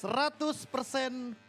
100%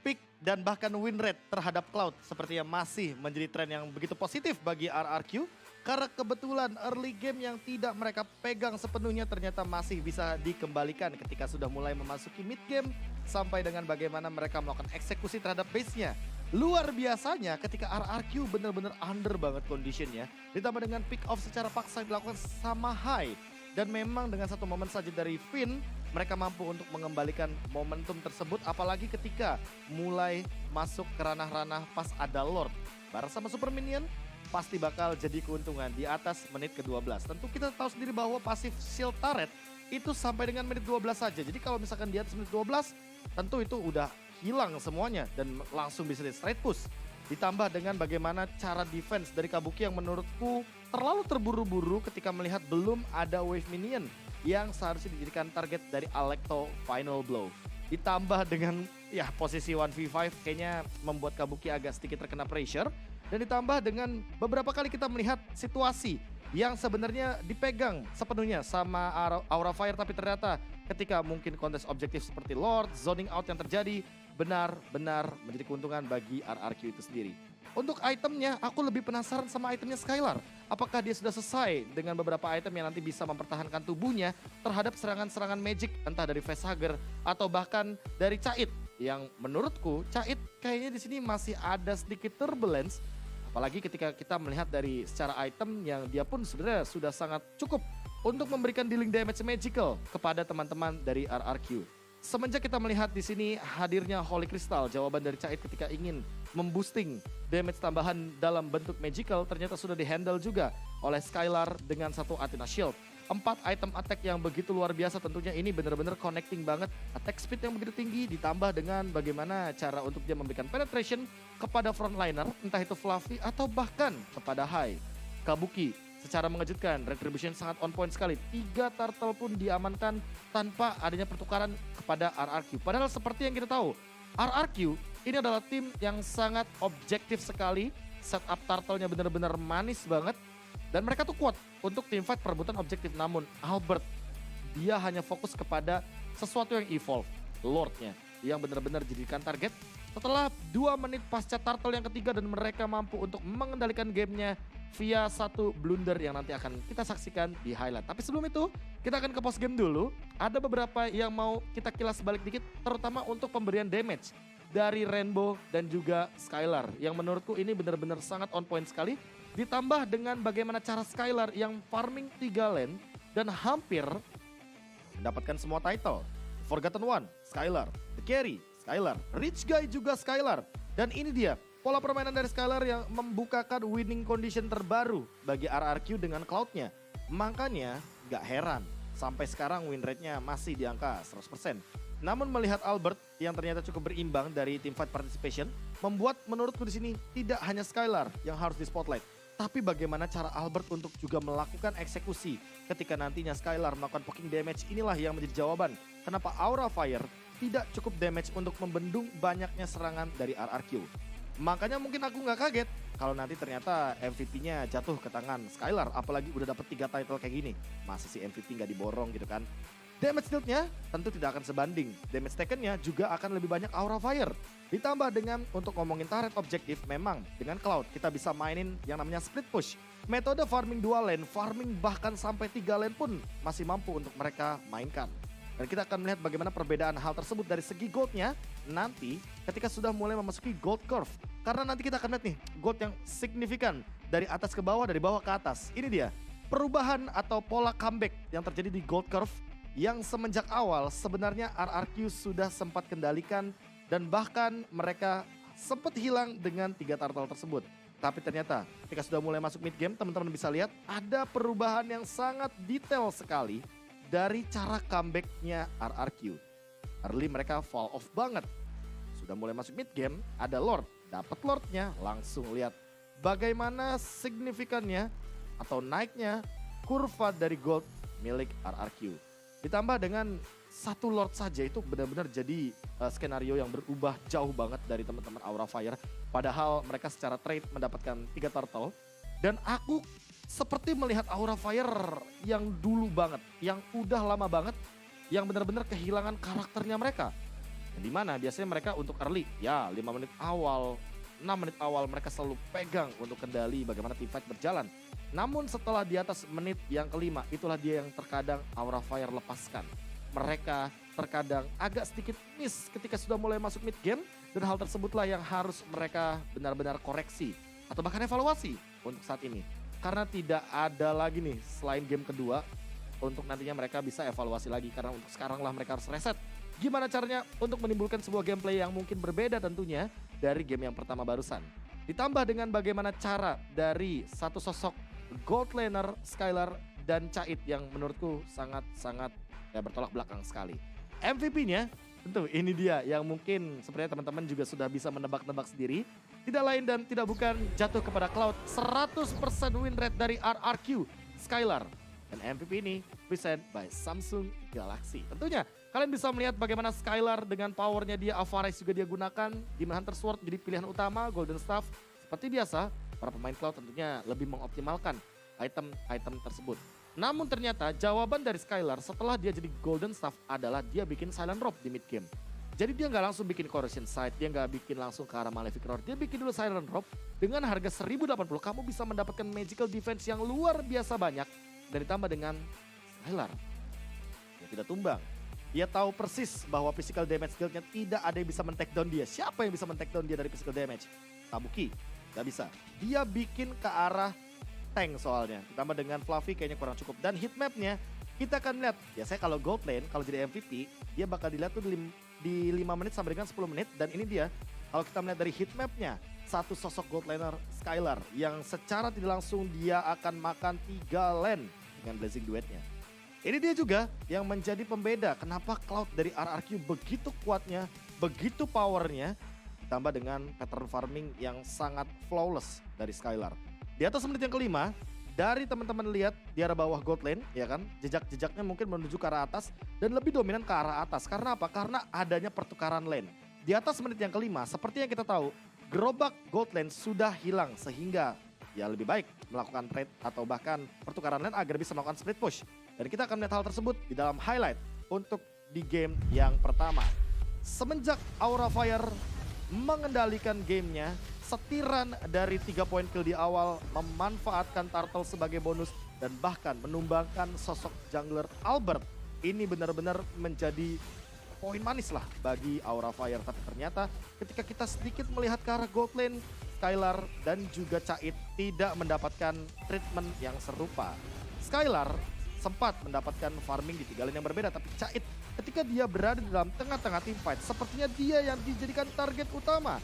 pick dan bahkan win rate terhadap Cloud sepertinya masih menjadi tren yang begitu positif bagi RRQ. Karena kebetulan early game yang tidak mereka pegang sepenuhnya ternyata masih bisa dikembalikan ketika sudah mulai memasuki mid game. Sampai dengan bagaimana mereka melakukan eksekusi terhadap base-nya. Luar biasanya ketika RRQ benar-benar under banget conditionnya. Ditambah dengan pick off secara paksa dilakukan sama high. Dan memang dengan satu momen saja dari Finn, mereka mampu untuk mengembalikan momentum tersebut. Apalagi ketika mulai masuk ke ranah-ranah pas ada Lord. Bareng sama Super Minion, pasti bakal jadi keuntungan di atas menit ke-12. Tentu kita tahu sendiri bahwa pasif shield turret itu sampai dengan menit 12 saja. Jadi kalau misalkan di atas menit 12, tentu itu udah hilang semuanya dan langsung bisa di straight push. Ditambah dengan bagaimana cara defense dari Kabuki yang menurutku terlalu terburu-buru ketika melihat belum ada wave minion yang seharusnya dijadikan target dari Alecto Final Blow. Ditambah dengan ya posisi 1v5 kayaknya membuat Kabuki agak sedikit terkena pressure. Dan ditambah dengan beberapa kali kita melihat situasi yang sebenarnya dipegang sepenuhnya sama Aura Fire. Tapi ternyata ketika mungkin kontes objektif seperti Lord, zoning out yang terjadi benar-benar menjadi keuntungan bagi RRQ itu sendiri. Untuk itemnya, aku lebih penasaran sama itemnya Skylar. Apakah dia sudah selesai dengan beberapa item yang nanti bisa mempertahankan tubuhnya terhadap serangan-serangan magic entah dari Facehugger atau bahkan dari Cait. Yang menurutku Cait kayaknya di sini masih ada sedikit turbulence. Apalagi ketika kita melihat dari secara item yang dia pun sebenarnya sudah sangat cukup untuk memberikan dealing damage magical kepada teman-teman dari RRQ. Semenjak kita melihat di sini hadirnya Holy Crystal, jawaban dari Cait ketika ingin memboosting damage tambahan dalam bentuk magical ternyata sudah dihandle juga oleh Skylar dengan satu Athena Shield. 4 item attack yang begitu luar biasa tentunya ini benar-benar connecting banget. Attack speed yang begitu tinggi ditambah dengan bagaimana cara untuk dia memberikan penetration kepada frontliner entah itu Fluffy atau bahkan kepada High. Kabuki secara mengejutkan, Retribution sangat on point sekali. 3 turtle pun diamankan tanpa adanya pertukaran kepada RRQ. Padahal seperti yang kita tahu, RRQ ini adalah tim yang sangat objektif sekali. Setup turtle-nya benar-benar manis banget. Dan mereka tuh kuat untuk teamfight perebutan objektif. Namun Albert, dia hanya fokus kepada sesuatu yang evolve. Lord-nya yang benar-benar jadikan target. Setelah 2 menit pasca turtle yang ketiga dan mereka mampu untuk mengendalikan gamenya via satu blunder yang nanti akan kita saksikan di highlight. Tapi sebelum itu kita akan ke post game dulu. Ada beberapa yang mau kita kilas balik dikit terutama untuk pemberian damage dari Rainbow dan juga Skylar. Yang menurutku ini benar-benar sangat on point sekali. Ditambah dengan bagaimana cara Skylar yang farming 3 lane dan hampir mendapatkan semua title. Forgotten One, Skylar. The Carry, Skylar. Rich Guy juga Skylar. Dan ini dia pola permainan dari Skylar yang membukakan winning condition terbaru bagi RRQ dengan Cloud-nya. Makanya gak heran sampai sekarang win rate-nya masih di angka 100%. Namun melihat Albert yang ternyata cukup berimbang dari teamfight participation membuat menurutku di sini tidak hanya Skylar yang harus di spotlight. Tapi bagaimana cara Albert untuk juga melakukan eksekusi ketika nantinya Skylar melakukan poking damage, inilah yang menjadi jawaban kenapa Aura Fire tidak cukup damage untuk membendung banyaknya serangan dari RRQ. Makanya mungkin aku nggak kaget kalau nanti ternyata MVP-nya jatuh ke tangan Skylar. Apalagi udah dapet 3 title kayak gini. Masa sih MVP nggak diborong gitu kan. Damage dealt-nya tentu tidak akan sebanding. Damage taken-nya juga akan lebih banyak Aura Fire. Ditambah dengan untuk ngomongin turret objektif memang dengan Cloud kita bisa mainin yang namanya split push. Metode farming 2 lane, farming bahkan sampai 3 lane pun masih mampu untuk mereka mainkan. Dan kita akan melihat bagaimana perbedaan hal tersebut dari segi goldnya nanti ketika sudah mulai memasuki gold curve. Karena nanti kita akan lihat nih gold yang signifikan dari atas ke bawah, dari bawah ke atas. Ini dia perubahan atau pola comeback yang terjadi di gold curve yang semenjak awal sebenarnya RRQ sudah sempat kendalikan dan bahkan mereka sempat hilang dengan 3 turtle tersebut. Tapi ternyata ketika sudah mulai masuk mid game teman-teman bisa lihat ada perubahan yang sangat detail sekali dari cara comebacknya RRQ. Early mereka fall off banget. Sudah mulai masuk mid game, ada Lord. Dapat Lordnya, langsung lihat bagaimana signifikannya atau naiknya kurva dari gold milik RRQ. Ditambah dengan 1 Lord saja itu benar-benar jadi skenario yang berubah jauh banget dari teman-teman Aura Fire. Padahal mereka secara trade mendapatkan 3 turtle. Dan aku seperti melihat Aura Fire yang dulu banget, yang udah lama banget, yang benar-benar kehilangan karakternya mereka. Yang dimana biasanya mereka untuk early, ya 5 menit awal, 6 menit awal mereka selalu pegang untuk kendali bagaimana teamfight berjalan. Namun setelah di atas menit yang kelima, itulah dia yang terkadang Aura Fire lepaskan. Mereka terkadang agak sedikit miss ketika sudah mulai masuk mid game, dan hal tersebutlah yang harus mereka benar-benar koreksi atau bahkan evaluasi untuk saat ini. Karena tidak ada lagi nih selain game kedua untuk nantinya mereka bisa evaluasi lagi, karena untuk sekarang lah mereka harus reset. Gimana caranya untuk menimbulkan sebuah gameplay yang mungkin berbeda tentunya dari game yang pertama barusan. Ditambah dengan bagaimana cara dari satu sosok gold laner, Skylar, dan Cait yang menurutku sangat-sangat ya bertolak belakang sekali. MVP-nya tentu ini dia yang mungkin sepertinya teman-teman juga sudah bisa menebak-nebak sendiri. Tidak lain dan tidak bukan jatuh kepada Cloud, 100% win rate dari RRQ, Skylar. Dan MVP ini present by Samsung Galaxy. Tentunya kalian bisa melihat bagaimana Skylar dengan powernya dia, Alvarez juga dia gunakan. Demon Hunter Sword jadi pilihan utama, Golden Staff. Seperti biasa, para pemain Cloud tentunya lebih mengoptimalkan item-item tersebut. Namun ternyata jawaban dari Skylar setelah dia jadi Golden Staff adalah dia bikin Silent Rob di mid game. Jadi dia nggak langsung bikin Corrosion Sight, dia nggak bikin langsung ke arah Malefic Roar. Dia bikin dulu Silent Rob dengan harga 1080, kamu bisa mendapatkan magical defense yang luar biasa banyak. Dan ditambah dengan Skylar yang tidak tumbang. Dia tahu persis bahwa physical damage skillnya tidak ada yang bisa men-take down dia. Siapa yang bisa men-take down dia dari physical damage? Kabuki, nggak bisa. Dia bikin ke arah tank soalnya. Ditambah dengan Fluffy kayaknya kurang cukup. Dan hitmapnya kita akan lihat. Biasanya kalau gold lane, kalau jadi MVP, dia bakal dilihat tuh di 5 menit sampai dengan 10 menit. Dan ini dia, kalau kita melihat dari hitmapnya, satu sosok gold laner Skylar yang secara tidak langsung dia akan makan 3 lane dengan Blazing Duetnya. Ini dia juga yang menjadi pembeda kenapa Cloud dari RRQ begitu kuatnya, begitu powernya, ditambah dengan pattern farming yang sangat flawless dari Skylar. Di atas menit yang kelima, dari teman-teman lihat di arah bawah gold lane, ya kan, jejak-jejaknya mungkin menuju ke arah atas dan lebih dominan ke arah atas. Karena apa? Karena adanya pertukaran lane. Di atas menit yang kelima, seperti yang kita tahu, gerobak gold lane sudah hilang sehingga ya lebih baik melakukan trade atau bahkan pertukaran lane agar bisa melakukan split push. Dan kita akan melihat hal tersebut di dalam highlight untuk di game yang pertama. Semenjak Aura Fire mengendalikan gamenya, setiran dari 3 poin kill di awal, memanfaatkan Turtle sebagai bonus, dan bahkan menumbangkan sosok jungler Albert. Ini benar-benar menjadi poin manis lah bagi Aura Fire. Tapi ternyata ketika kita sedikit melihat ke arah gold lane, Skylar dan juga Cait tidak mendapatkan treatment yang serupa. Skylar sempat mendapatkan farming di 3 lane yang berbeda, tapi Cait ketika dia berada di dalam tengah-tengah team fight, sepertinya dia yang dijadikan target utama.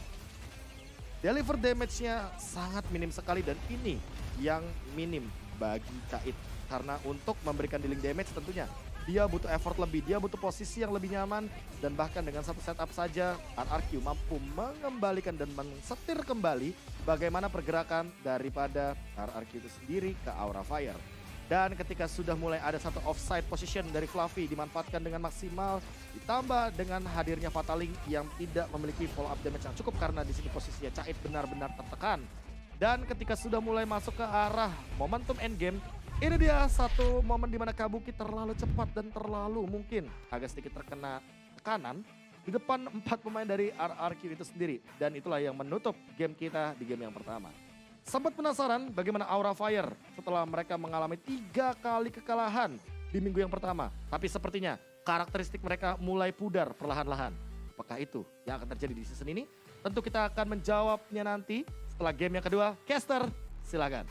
Deliver damage-nya sangat minim sekali dan ini yang minim bagi Cait. Karena untuk memberikan dealing damage tentunya dia butuh effort lebih, dia butuh posisi yang lebih nyaman. Dan bahkan dengan satu setup saja RRQ mampu mengembalikan dan mensetir kembali bagaimana pergerakan daripada RRQ itu sendiri ke Aura Fire. Dan ketika sudah mulai ada satu offside position dari Fluffy dimanfaatkan dengan maksimal, ditambah dengan hadirnya Fataling yang tidak memiliki follow up damage yang cukup karena di sini posisinya Cait benar-benar tertekan. Dan ketika sudah mulai masuk ke arah momentum endgame, ini dia satu momen di mana Kabuki terlalu cepat dan terlalu mungkin agak sedikit terkena tekanan di depan 4 pemain dari RRQ itu sendiri. Dan itulah yang menutup game kita di game yang pertama. Sempat penasaran bagaimana Aura Fire setelah mereka mengalami 3 kali kekalahan di minggu yang pertama. Tapi sepertinya karakteristik mereka mulai pudar perlahan-lahan. Apakah itu yang akan terjadi di season ini? Tentu kita akan menjawabnya nanti setelah game yang kedua. Caster, silakan.